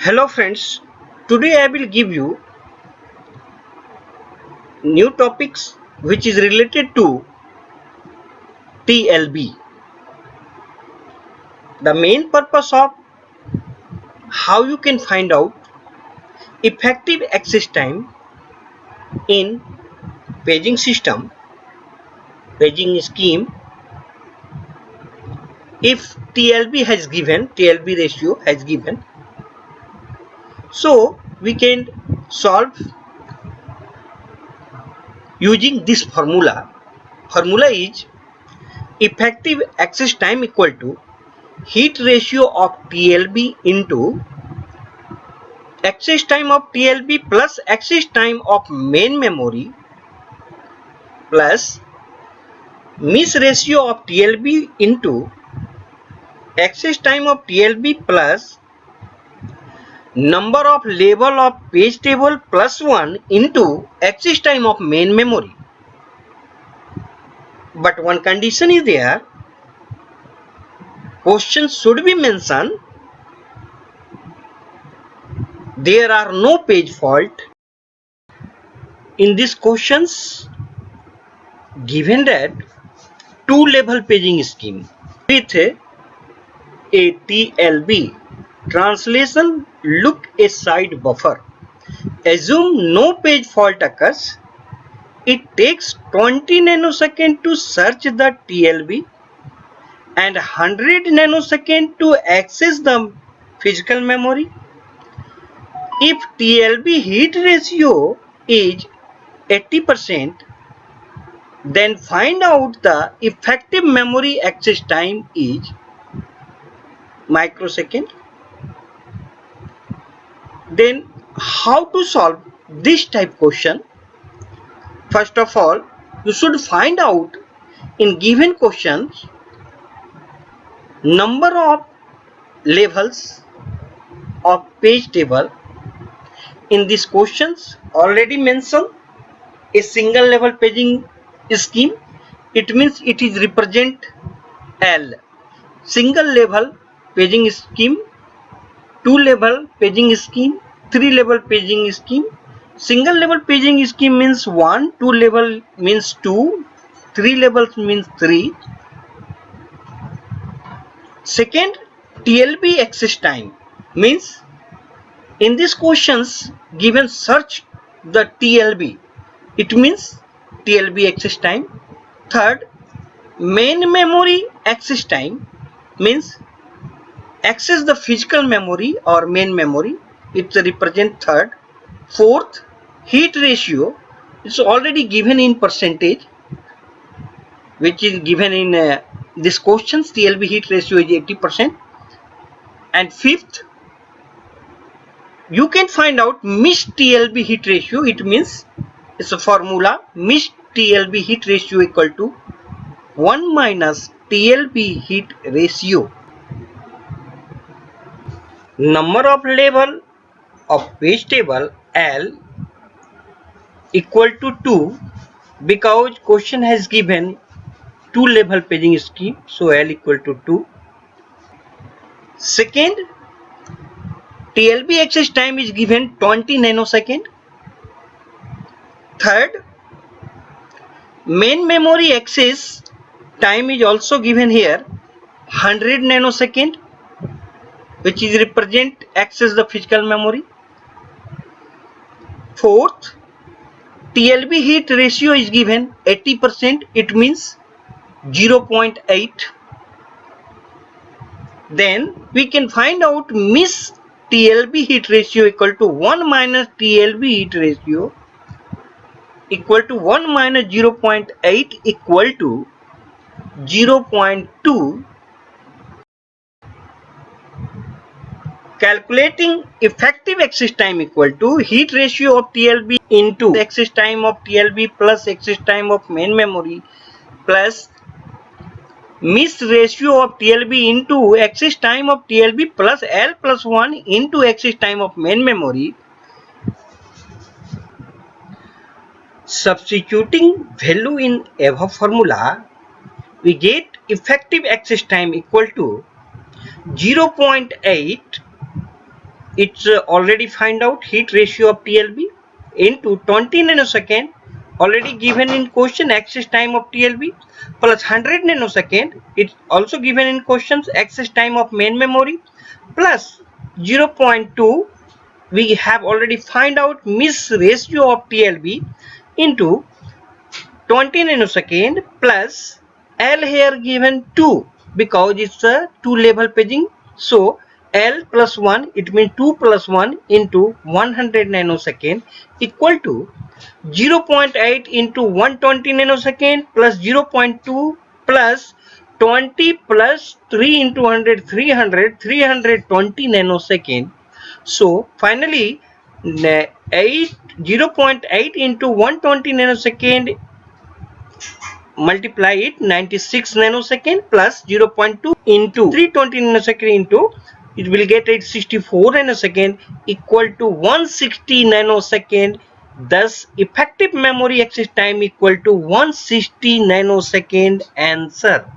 Hello friends, today I will give you new topics which is related to TLB. The main purpose of how you can find out effective access time in paging system, paging scheme if TLB ratio has given. So we can solve using this formula. Formula is effective access time equal to heat ratio of TLB into access time of TLB plus access time of main memory plus miss ratio of TLB into access time of TLB plus number of level of page table plus 1 into access time of main memory. But one condition is there. Question should be mentioned. There are no page fault. In these questions, given that two level paging scheme with a TLB translation look aside buffer. Assume no page fault occurs. It takes 20 nanoseconds to search the TLB and 100 nanoseconds to access the physical memory. If TLB heat ratio is 80%, then find out the effective memory access time is microsecond. Then how to solve this type question? First of all, you should find out in given questions number of levels of page table. In these questions already mentioned a single level paging scheme. It means it is represent L. Single level paging scheme, two level paging scheme, three level paging scheme. Single level paging scheme means 1, two level means 2, three levels means 3. Second, TLB access time means in these questions given search the TLB, it means TLB access time. Third, main memory access time means access the physical memory or main memory, it represents third. Fourth, heat ratio is already given in percentage, which is given in this questions. TLB heat ratio is 80%. And fifth, you can find out missed TLB heat ratio. It means it's a formula, missed TLB heat ratio equal to 1 minus TLB heat ratio. Number of level of page table L equal to 2 because question has given two level paging scheme, so L equal to 2. Second, TLB access time is given 20 nanosecond. Third, main memory access time is also given here 100 nanosecond, which is represent access the physical memory. Fourth, TLB heat ratio is given 80%, it means 0.8. Then we can find out miss TLB heat ratio equal to 1 minus TLB heat ratio equal to 1 minus 0.8 equal to 0.2. Calculating effective access time equal to heat ratio of TLB into access time of TLB plus access time of main memory plus miss ratio of TLB into access time of TLB plus L plus 1 into access time of main memory. Substituting value in above formula, we get effective access time equal to 0.8 it's already find out heat ratio of TLB into 20 nanosecond already given in question access time of TLB plus 100 nanosecond, it's also given in questions access time of main memory plus 0.2 we have already find out miss ratio of TLB into 20 nanosecond plus L here given 2 because it's a 2 level paging. So L plus 1, it means 2 plus 1 into 100 nanosecond equal to 0.8 into 120 nanosecond plus 0.2 plus 20 plus 3 into 100 320 nanosecond. So finally 0.8 into 120 nanosecond multiply it 96 nanosecond plus 0.2 into 320 nanosecond into it will get 864 nanosecond equal to 160 nanosecond. Thus effective memory access time equal to 160 nanosecond. Answer.